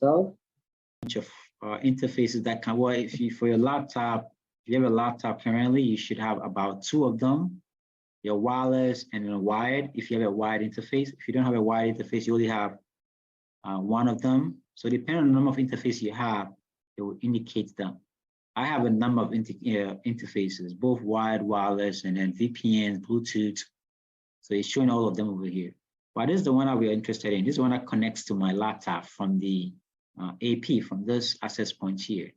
itself. Bunch of interfaces that can work. If you, for your laptop, if you have a laptop currently, you should have about 2 of them. Your wireless and a wired. If you have a wired interface, if you don't have a wired interface, you only have 1 of them. So depending on the number of interfaces you have, it will indicate them. I have a number of interfaces, both wired, wireless, and then VPNs, Bluetooth. So it's showing all of them over here. But this is the one that we are interested in. This is the one that connects to my laptop from the AP, from this access point here.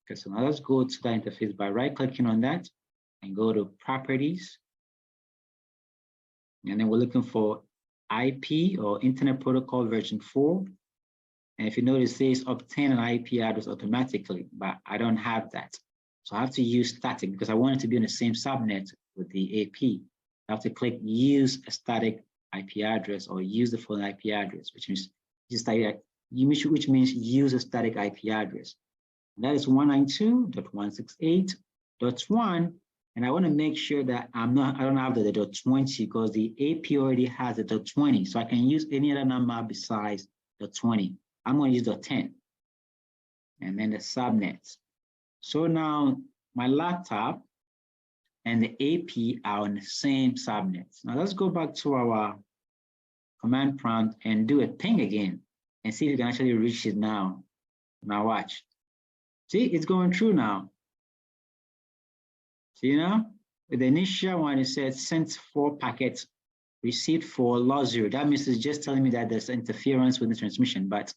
Okay, so now let's go to that interface by right-clicking on that and go to Properties. And then we're looking for IP or Internet Protocol version 4. And if you notice, it says obtain an IP address automatically, but I don't have that. So I have to use static because I want it to be on the same subnet with the AP. I have to click use a static IP address or use the full IP address, which means use a static IP address. And that is 192.168.1. And I want to make sure that I don't have the .20 because the AP already has the .20. So I can use any other number besides .20. I'm going to use .10 and then the subnet. So now my laptop and the AP are on the same subnet. Now let's go back to our command prompt and do a ping again and see if you can actually reach it now. Now watch. See, it's going through now. See now, with the initial one, it says sent 4 packets, received 4, lost 0. That means it's just telling me that there's interference with the transmission, but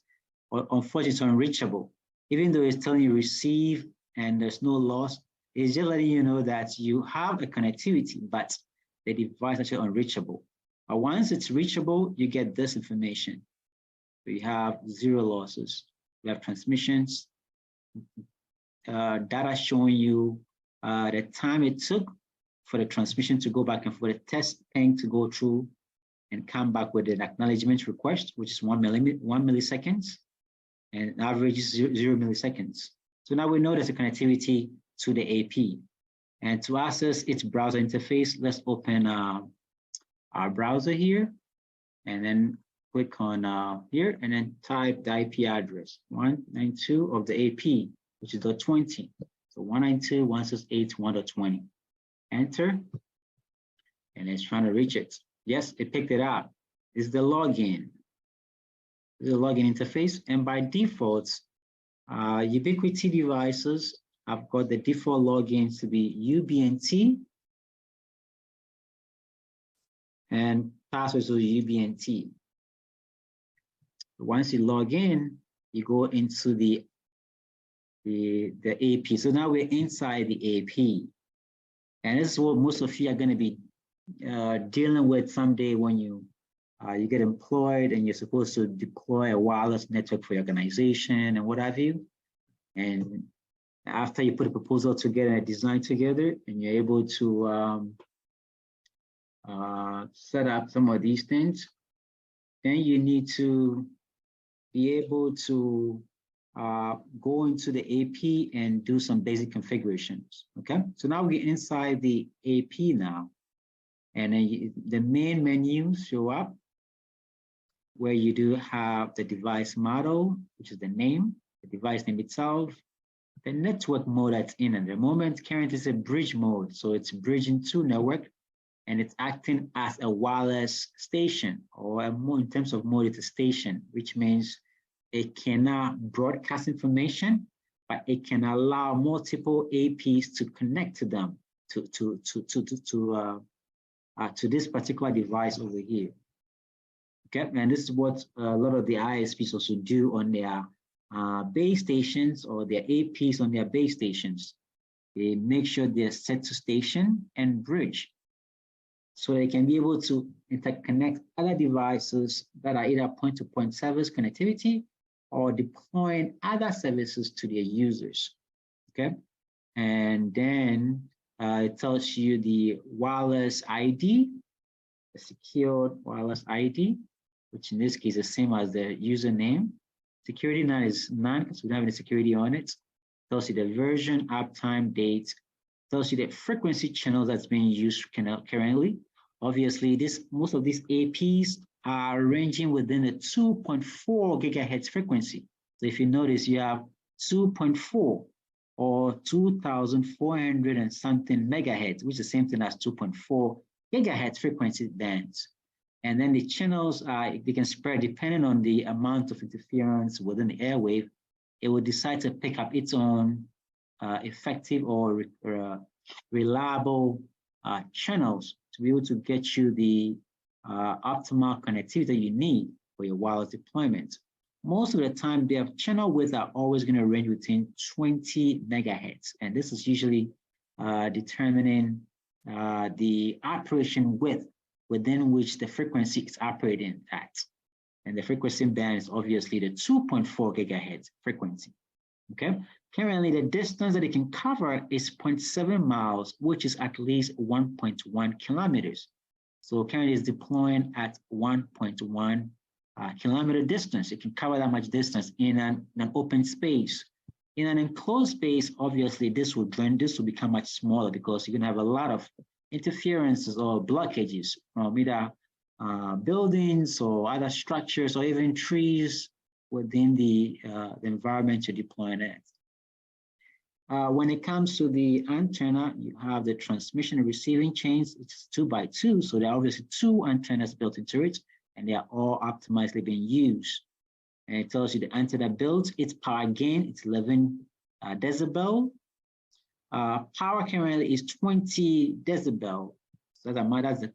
unfortunately it's unreachable. Even though it's telling you receive and there's no loss, it's just letting you know that you have a connectivity, but the device is actually unreachable. But once it's reachable, you get this information. We have 0 losses. We have transmissions, data showing you the time it took for the transmission to go back and for the test ping to go through and come back with an acknowledgement request, which is 1 milliseconds, and average is 0 milliseconds. So now we know there's a connectivity to the AP. And to access its browser interface, let's open our browser here, and then click on here, and then type the IP address, 192 of the AP, which is .20. So 192.168.1.20. Enter, and it's trying to reach it. Yes, it picked it up. It's the login. This is the login interface, and by default, Ubiquiti devices have got the default logins to be UBNT and passwords are UBNT. Once you log in, you go into the AP. So now we're inside the AP. And this is what most of you are going to be dealing with someday when you get employed and you're supposed to deploy a wireless network for your organization and what have you. And after you put a proposal together, a design together, and you're able to set up some of these things, then you need to be able to go into the AP and do some basic configurations, okay? So now we're inside the AP now, and then the main menus show up where you do have the device model, which is the name, the device name itself, the network mode that's in at the moment. Currently it's a bridge mode, so it's bridging to network, and it's acting as a wireless station, or more in terms of mode, it's a station, which means it cannot broadcast information, but it can allow multiple APs to connect to them to this particular device over here. Okay, and this is what a lot of the ISPs also do on their base stations or their APs on their base stations. They make sure they're set to station and bridge, so they can be able to interconnect other devices that are either point-to-point service connectivity or deploying other services to their users, okay? And then it tells you the wireless ID, the secured wireless ID, which in this case is the same as the username. Security now is none because we don't have any security on it. Tells you the version, uptime, date, tells you the frequency channel that's being used currently. Obviously, most of these APs are ranging within the 2.4 gigahertz frequency. So if you notice, you have 2.4 or 2,400 and something megahertz, which is the same thing as 2.4 gigahertz frequency bands. And then the channels, they can spread depending on the amount of interference within the airwave. It will decide to pick up its own effective or reliable channels to be able to get you the optimal connectivity that you need for your wireless deployment. Most of the time, their channel width are always going to range within 20 megahertz, and this is usually determining the operation width within which the frequency is operating at. And the frequency band is obviously the 2.4 gigahertz frequency. Okay. Currently, the distance that it can cover is 0.7 miles, which is at least 1.1 kilometers. So currently it's deploying at 1.1 kilometer distance. It can cover that much distance in an open space. In an enclosed space, obviously this will become much smaller because you're gonna have a lot of interferences or blockages from either buildings or other structures or even trees within the environment you're deploying it. When it comes to the antenna, you have the transmission and receiving chains. It's 2x2, so there are obviously two antennas built into it, and they are all optimizely being used. And it tells you the antenna built, its power gain, it's 11 decibel. Power currently is 20 decibel. So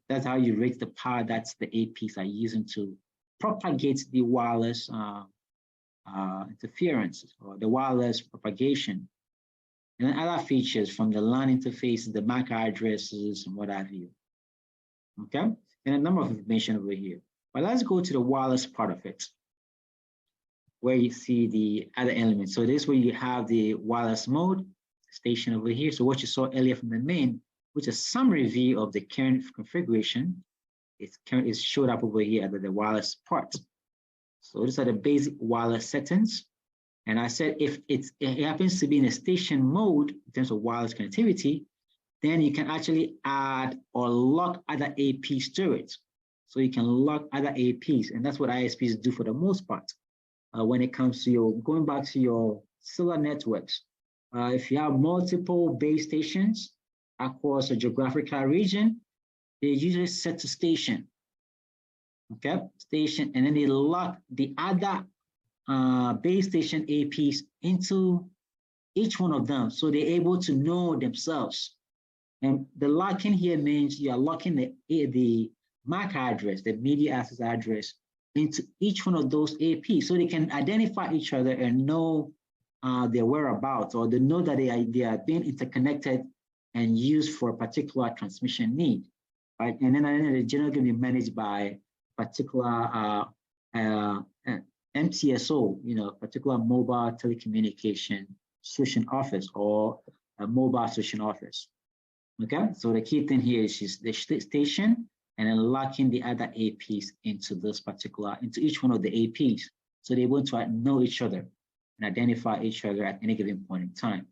that's how you rate the power that the APs are using to propagate the wireless interference or the wireless propagation. And then other features from the LAN interfaces, the MAC addresses, and what have you. Okay, and a number of information over here. But let's go to the wireless part of it, where you see the other elements. So this is where you have the wireless mode station over here. So what you saw earlier from the main, which is a summary view of the current configuration, is showed up over here under the wireless part. So these are the basic wireless settings. And I said if it happens to be in a station mode in terms of wireless connectivity, then you can actually add or lock other APs to it. So you can lock other APs, and that's what ISPs do for the most part. When it comes to going back to your cellular networks, if you have multiple base stations across a geographical region, they usually set to station. Okay, station, and then they lock the other base station APs into each one of them, so they're able to know themselves. And the locking here means you are locking the MAC address, the media access address, into each one of those APs, so they can identify each other and know their whereabouts, or they know that they are being interconnected and used for a particular transmission need, right? And then they're generally going to be managed by particular MTSO, particular mobile telecommunication switching office or a mobile switching office. Okay, so the key thing here is just the station and then locking the other APs into each one of the APs. So they want to know each other and identify each other at any given point in time.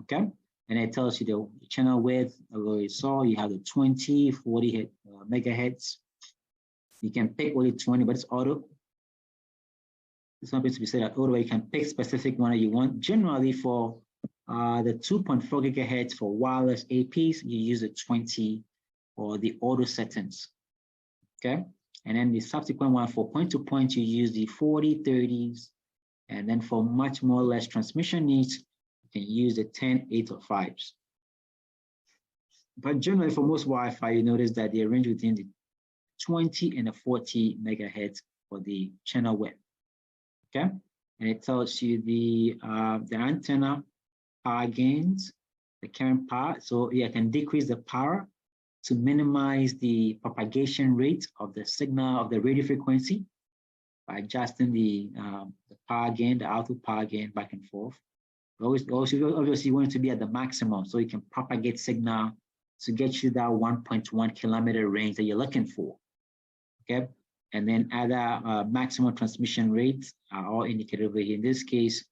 Okay, and it tells you the channel width. Although you saw, you have the 20, 40 megahertz. You can pick only 20, but it's auto. It's not going to be set at auto. You can pick specific one that you want. Generally, for the 2.4 gigahertz for wireless APs, you use the 20 or the auto settings. Okay, and then the subsequent one for point-to-point, you use the 40, 30s, and then for much more less transmission needs, you can use the 10, 8, or 5s. But generally, for most Wi-Fi, you notice that they range within the 20 and the 40 megahertz for the channel width. Okay, and it tells you the antenna power gains, the current power. So you can decrease the power to minimize the propagation rate of the signal of the radio frequency by adjusting the power gain, the output power gain back and forth. Obviously, you want it to be at the maximum so you can propagate signal to get you that 1.1 kilometer range that you're looking for. Okay, and then other maximum transmission rates are all indicated over here. In this case,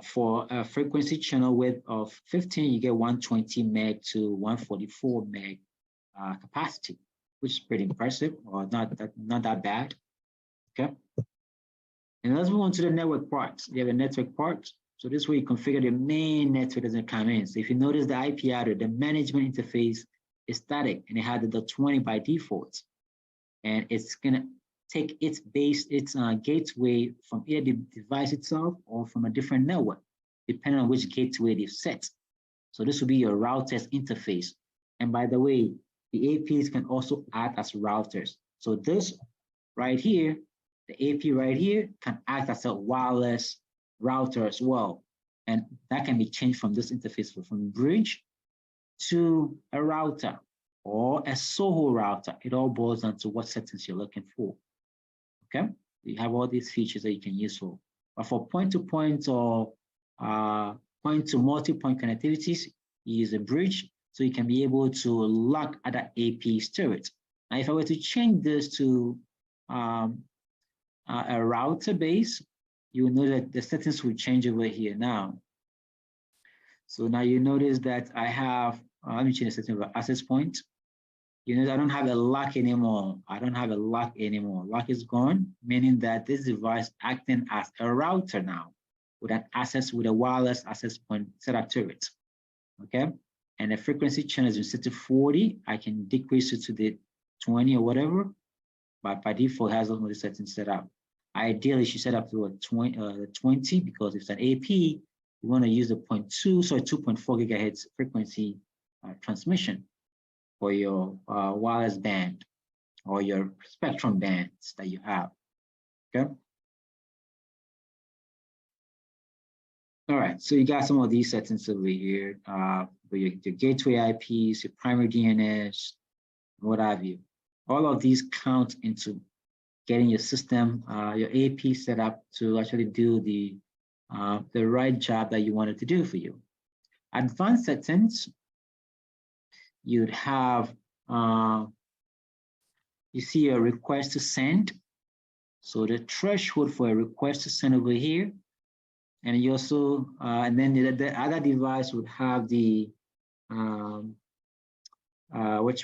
for a frequency channel width of 15, you get 120 meg to 144 meg capacity, which is pretty impressive, or not that bad. Okay, And let's move on to the network part. You have a network part. So this way you configure the main network doesn't come in. So if you notice the IP address, the management interface is static and it had the .20 by default. And it's gonna take its gateway from either the device itself or from a different network, depending on which gateway they've set. So this will be your router's interface. And by the way, the APs can also act as routers. So this right here, the AP right here can act as a wireless router as well. And that can be changed from this interface from bridge to a router or a SOHO router. It all boils down to what settings you're looking for. Okay, you have all these features that you can use for. But for point-to-point or point-to-multi-point connectivities, you use a bridge, so you can be able to lock other APs to it. Now, if I were to change this to a router base, you will know that the settings will change over here now. So now you notice that I have, let me change the setting of access point. You know, I don't have a lock anymore. I don't have a lock anymore. Lock is gone, meaning that this device acting as a router now with an access, with a wireless access point set up to it. Okay. And the frequency channel is set to 40. I can decrease it to the 20 or whatever, but by default, it has all the settings set up. Ideally, you should set up to a 20 because if it's an AP, you want to use the 2.4 gigahertz frequency transmission for your wireless band or your spectrum bands that you have. Okay. All right, so you got some of these settings over here, your gateway IPs, your primary DNS, what have you. All of these count into getting your system, your AP set up to actually do the right job that you want it to do for you. Advanced settings, you'd have, you see a request to send. So the threshold for a request to send over here. And you also, and then the other device would have the, what's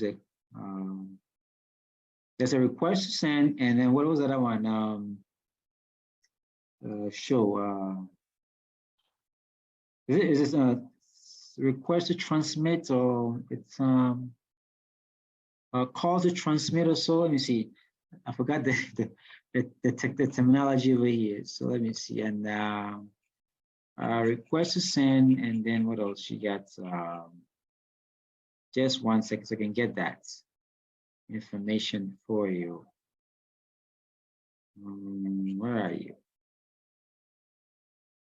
it? There's a request to send, and then what was the other one? Is this a request to transmit, or it's a call to transmit or so? Let me see. I forgot the terminology over here. So let me see. And request to send, and then what else you got? Just 1 second so I can get that information for you. Where are you?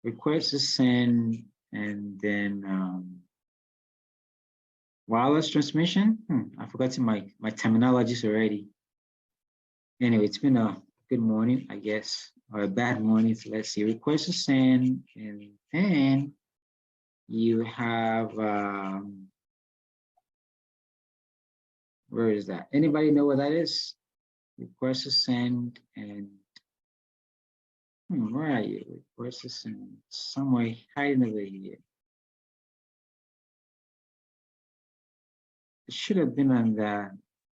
Request to send, and then wireless transmission. I forgot my terminologies already. Anyway, it's been a good morning, I guess, or a bad morning. So let's see, request to send, and then you have, where is that? Anybody know what that is? Request to send, and where are you? Request to send, somewhere hiding over here. It should have been on the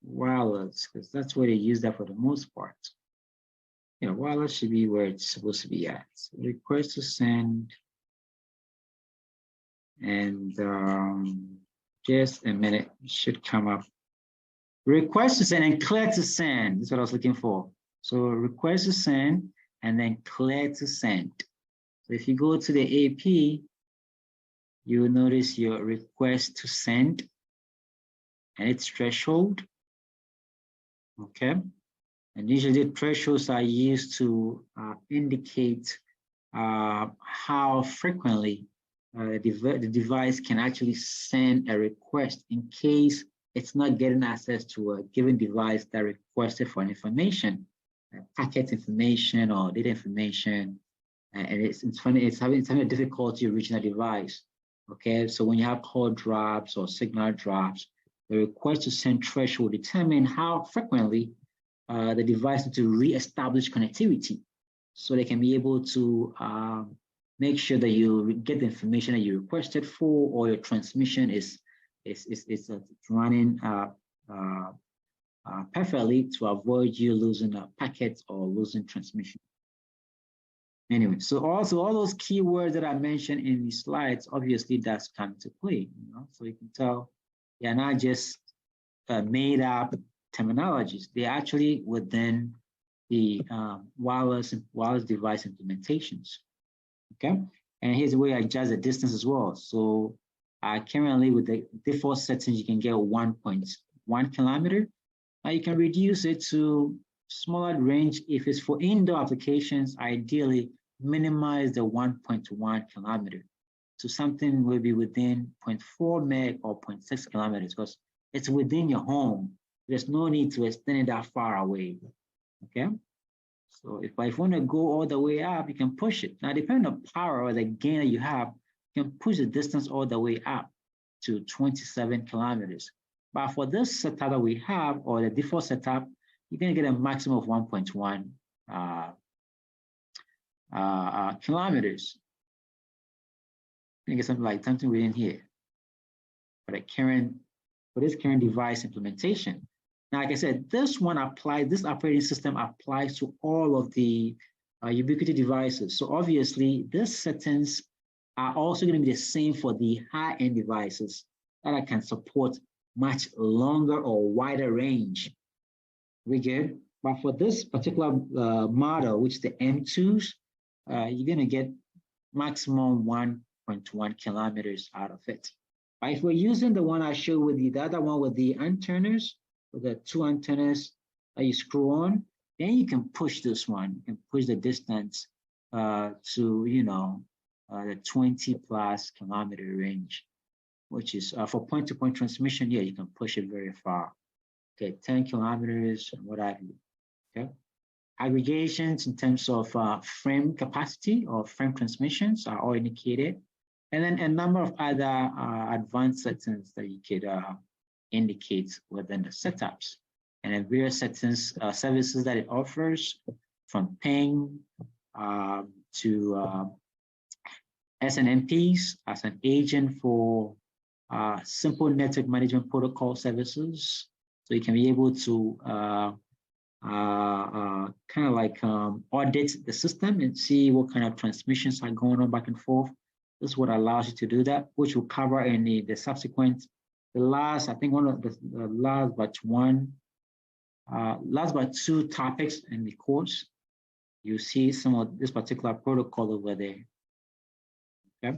wireless, because that's where they use that for the most part. Yeah, wireless should be where it's supposed to be at. So request to send, and just a minute, it should come up. Request to send and clear to send. That's what I was looking for. So request to send and then clear to send. So if you go to the AP, you will notice your request to send and its threshold. Okay. And usually the thresholds are used to indicate how frequently the device can actually send a request in case it's not getting access to a given device that requested for information, packet information or data information. And it's funny, it's having a difficulty reaching a device. Okay, so when you have call drops or signal drops, the request to send threshold will determine how frequently the device needs to re-establish connectivity, so they can be able to make sure that you get the information that you requested for, or your transmission is running perfectly to avoid you losing a packet or losing transmission. Anyway, so also all those keywords that I mentioned in the slides, obviously that's come to play, you know, so you can tell they're not just made up terminologies. They're actually within the wireless device implementations, okay? And here's the way I adjust the distance as well. So currently with the default settings, you can get 1.1 kilometer. Now you can reduce it to smaller range. If it's for indoor applications, ideally minimize the 1.1 kilometer to something will be within 0.4 meg or 0.6 kilometers because it's within your home. There's no need to extend it that far away, okay? So if I want to go all the way up, you can push it. Now, depending on the power or the gain that you have, you can push the distance all the way up to 27 kilometers. But for this setup that we have, or the default setup, you're going to get a maximum of 1.1 kilometers. You can get something like something within here for this current device implementation. Now, like I said, this operating system applies to all of the Ubiquiti devices. So obviously, these settings are also going to be the same for the high-end devices that can support much longer or wider range. We good? But for this particular model, which is the M2s, you're going to get maximum 1.1 kilometers out of it. But if we're using the one I showed with the other one with the antennas, with the two antennas that you screw on, then you can push this one. You can push the distance to, you know, the 20 plus kilometer range, which is for point-to-point transmission. Yeah, you can push it very far. Okay, 10 kilometers and what have you. Okay, aggregations in terms of frame capacity or frame transmissions are all indicated, and then a number of other advanced settings that you could indicate within the setups, and then various settings, services that it offers, from ping to SNMPs as an agent for simple network management protocol services. So you can be able to kind of like audit the system and see what kind of transmissions are going on back and forth. This is what allows you to do that, which will cover in the subsequent, the last, I think one of the last but two topics in the course. You see some of this particular protocol over there. Okay.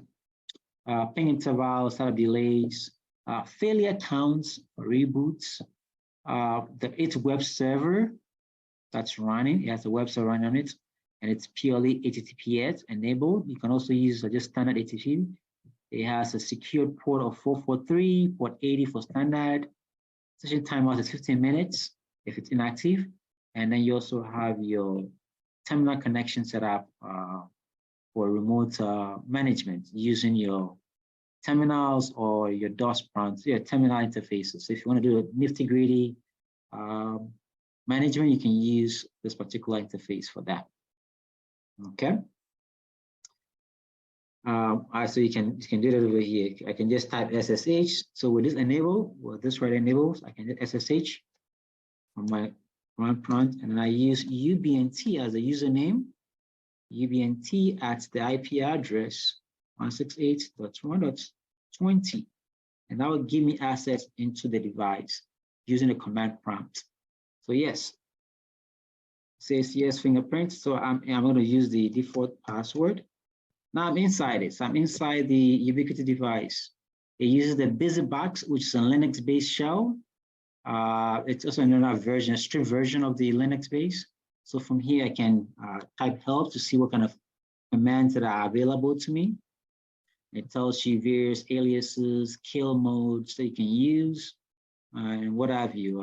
Ping intervals, startup delays, failure counts, reboots, its web server that's running. It has a web server running on it, and it's purely HTTPS enabled. You can also use just standard HTTP. It has a secured port of 443, port 80 for standard. Session timeout is 15 minutes if it's inactive. And then you also have your terminal connection set up for remote management using your terminals or your DOS prompts, your terminal interfaces. So if you want to do a nitty-gritty management, you can use this particular interface for that. Okay. So you can do that over here. I can just type SSH. So with this enable, with this right enables, I can hit SSH on my command prompt, and then I use UBNT as a username. UBNT at the IP address 168.1.20, and that will give me access into the device using the command prompt. So yes, it says yes fingerprint. So I'm going to use the default password. Now I'm inside it. So I'm inside the Ubiquiti device. It uses the BusyBox, which is a Linux-based shell. It's also another version, a stripped version of the Linux base. So from here, I can type help to see what kind of commands that are available to me. It tells you various aliases, kill modes that you can use, and what have you.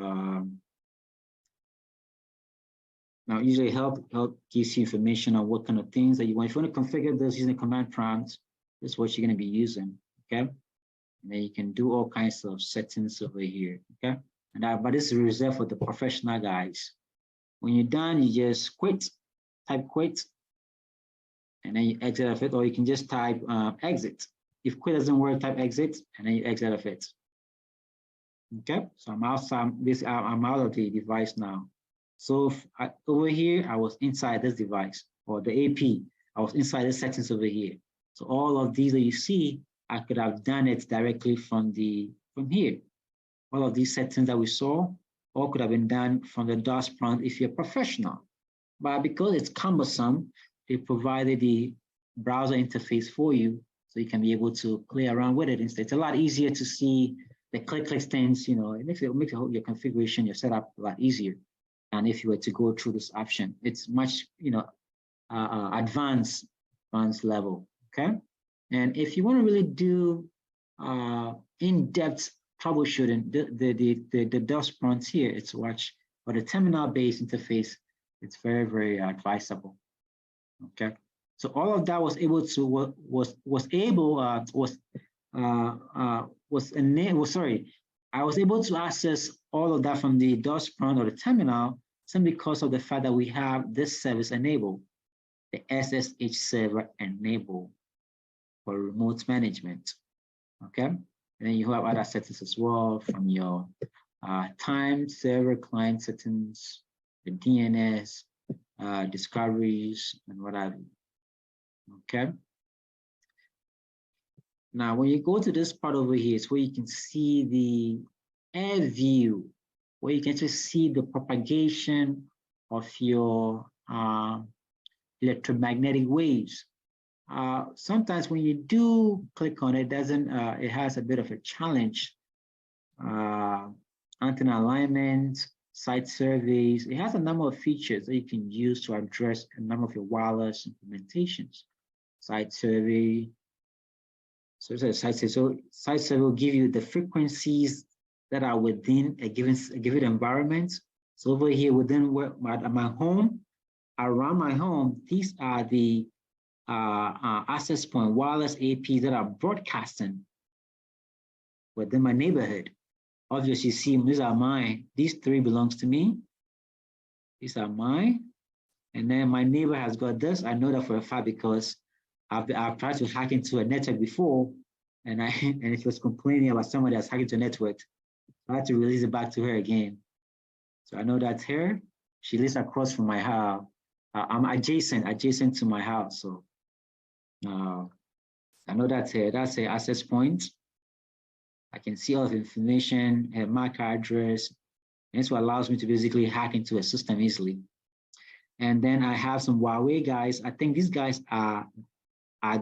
Now, usually help gives you information on what kind of things that you want. If you want to configure this using the command prompt, this is what you're going to be using, okay? And then you can do all kinds of settings over here, okay? And but this is reserved for the professional guys. When you're done, you just quit, type quit, and then you exit of it, or you can just type exit. If quit doesn't work, type exit, and then you exit of it. Okay, so I'm outside this. I'm out of the device now. So over here, I was inside this device or the AP. I was inside the settings over here. So all of these that you see, I could have done it directly from here. All of these settings that we saw, all could have been done from the DOS prompt if you're a professional. But because it's cumbersome, they provided the browser interface for you so you can be able to play around with it instead. It's a lot easier to see the click things, it makes your configuration, your setup a lot easier. And if you were to go through this option, it's much, advanced level, okay? And if you want to really do in-depth troubleshooting, the DOS prompts here, it's watch for the terminal-based interface. It's very, very advisable. Okay, so all of that was able to I was able to access all of that from the DOS prompt or the terminal simply because of the fact that we have this service enabled, the SSH server enabled for remote management. Okay, and then you have other settings as well from your time server client settings, the DNS, discoveries, and what have you. Okay. Now, when you go to this part over here, it's where you can see the air view, where you can just see the propagation of your electromagnetic waves. Sometimes when you do click on it, it has a bit of a challenge. Antenna alignment, site surveys. It has a number of features that you can use to address a number of your wireless implementations. Site survey. So site survey will give you the frequencies that are within a given environment. So over here within my home, around my home, these are the access point wireless APs that are broadcasting within my neighborhood. Obviously, see, these are mine. These three belongs to me. These are mine. And then my neighbor has got this. I know that for a fact because I've tried to hack into a network before, and it was complaining about somebody that's hacking to a network. I had to release it back to her again. So I know that's her. She lives across from my house. I'm adjacent to my house. So I know that's her. That's her access point. I can see all the information, her MAC address, and this what allows me to basically hack into a system easily. And then I have some Huawei guys. I think these guys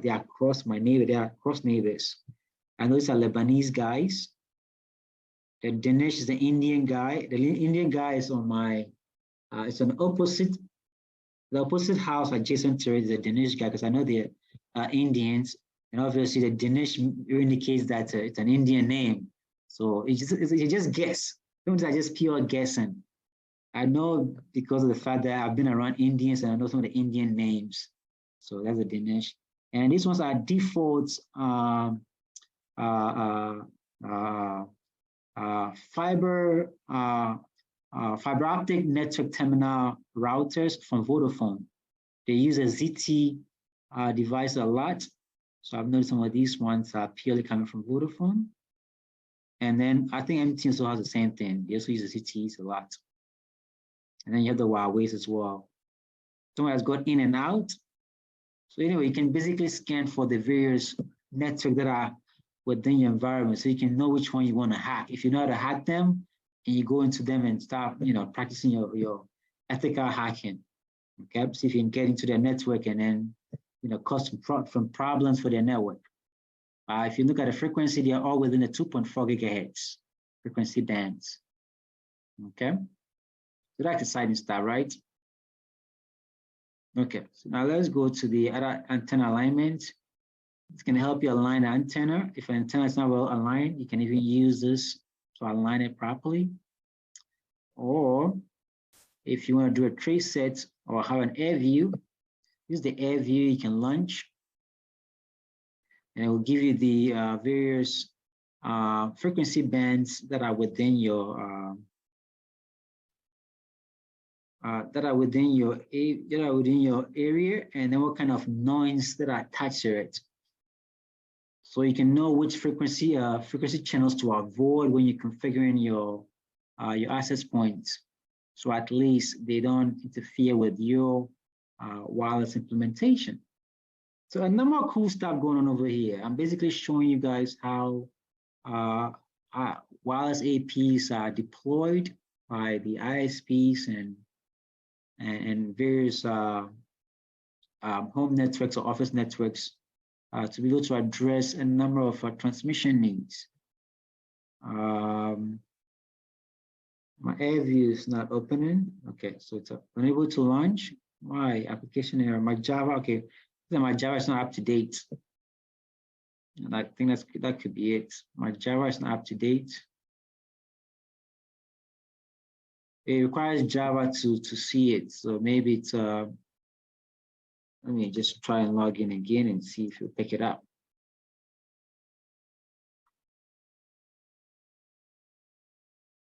they are across my neighbor. They are cross neighbors. And those are Lebanese guys. The Dinesh is the Indian guy. The Indian guy is on my. It's on the opposite house adjacent to it is the Dinesh guy because I know they're Indians. And obviously, the Dinesh indicates that it's an Indian name. So it's just guess. Things are just pure guessing. I know because of the fact that I've been around Indians and I know some of the Indian names. So that's the Dinesh. And these ones are default fiber optic network terminal routers from Vodafone. They use a ZT device a lot. So I've noticed some of these ones are purely coming from Vodafone. And then I think MTN also has the same thing. They also use the ZTs a lot. And then you have the Huawei's as well. Someone has got in and out. So anyway, you can basically scan for the various networks that are within your environment so you can know which one you want to hack. If you know how to hack them, and you go into them and start, practicing your ethical hacking. Okay, see if you can get into their network and then, cause some problems for their network. If you look at the frequency, they are all within the 2.4 gigahertz frequency bands. Okay, so that's exciting stuff, right? Okay, so now let's go to the other antenna alignment. It's going to help you align the antenna. If an antenna is not well aligned, you can even use this to align it properly. Or if you want to do a trace set or have an air view, use the air view you can launch. And it will give you the various frequency bands that are within your area, and then what kind of noise that are attached to it. So you can know which frequency channels to avoid when you're configuring your access points. So at least they don't interfere with your wireless implementation. So a number of cool stuff going on over here. I'm basically showing you guys how wireless APs are deployed by the ISPs and various home networks or office networks to be able to address a number of transmission needs. My AirView is not opening. Okay, so it's unable to launch. My application error, my Java, okay, my Java is not up to date. And I think that could be it. My Java is not up to date. It requires Java to see it. So maybe it's, let me just try and log in again and see if you pick it up.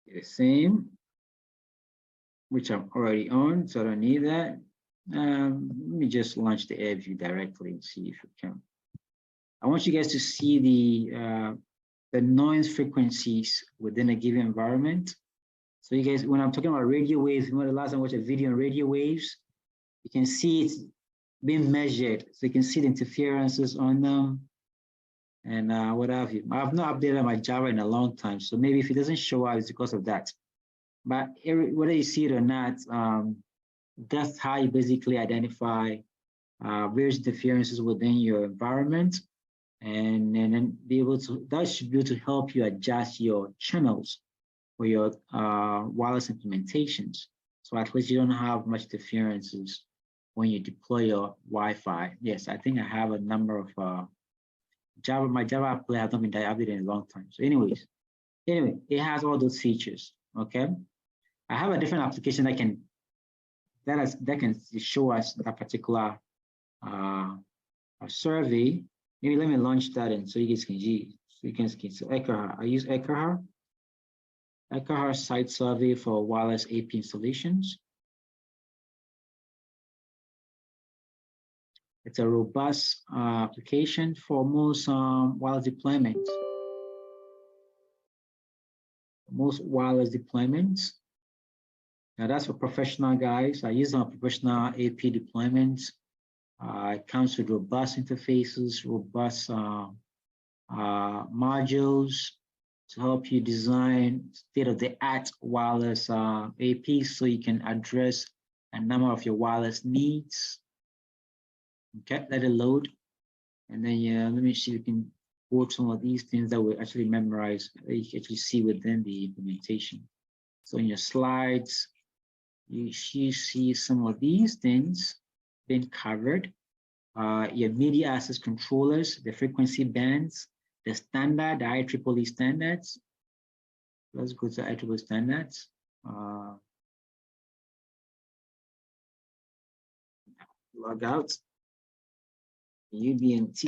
The same, which I'm already on, so I don't need that. Let me just launch the AirView directly and see if it can. I want you guys to see the noise frequencies within a given environment. So you guys, when I'm talking about radio waves, remember the last time I watched a video on radio waves, you can see it's being measured. So you can see the interferences on them and what have you. I've not updated my Java in a long time. So maybe if it doesn't show up, it's because of that. But whether you see it or not, that's how you basically identify various interferences within your environment. And then be able to, that should be able to help you adjust your channels for your wireless implementations. So at least you don't have much interferences when you deploy your Wi-Fi. Yes, I think I have a number of Java, my Java player has not been updated in a long time. So anyway, it has all those features, okay? I have a different application that can show us that particular survey. Maybe let me launch that and so you guys can see. So Ekahar, I use Ekahar site survey for wireless AP installations. It's a robust application for most wireless deployments. Most wireless deployments. Now that's for professional guys. I use it on professional AP deployments. It comes with robust interfaces, robust modules to help you design state-of-the-art wireless APs so you can address a number of your wireless needs. Okay, let it load. And then let me see if we can quote some of these things that we actually memorize, that you can actually see within the implementation. So in your slides, you see some of these things been covered. Your media access controllers, the frequency bands, the standard, the IEEE standards. Let's go to IEEE standards. Log out. UBNT.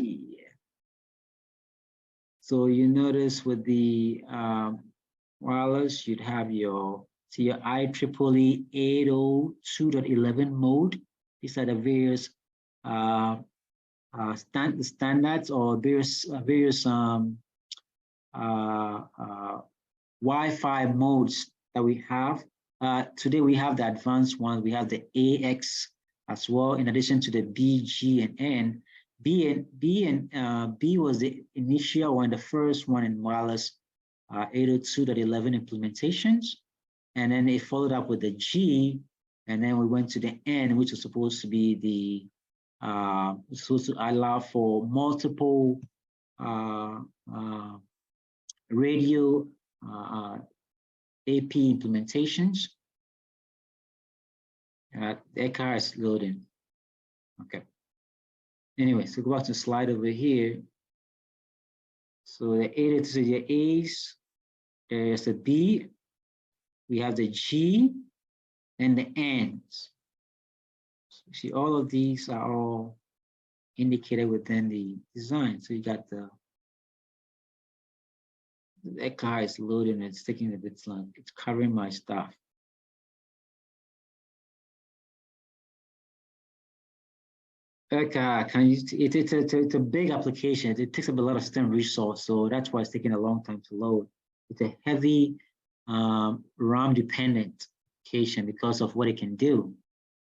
So you notice with the wireless, you'd have your IEEE 802.11 mode. These are the various standards or various Wi-Fi modes that we have. Today we have the advanced ones. We have the AX as well, in addition to the B, G, and N. B was the initial one, the first one in wireless 802.11 implementations. And then it followed up with the G, and then we went to the N, which was supposed to be the supposed to allow for multiple radio AP implementations. The ECHA is loading. Okay. Anyway, so go back to the slide over here. So the A to the A's, there's the B, we have the G, and the N's. So you see, all of these are all indicated within the design. So you got the ECHA is loading, it's taking a bit long, it's covering my stuff. It's a big application. It takes up a lot of system resource, so that's why it's taking a long time to load. It's a heavy RAM dependent application because of what it can do.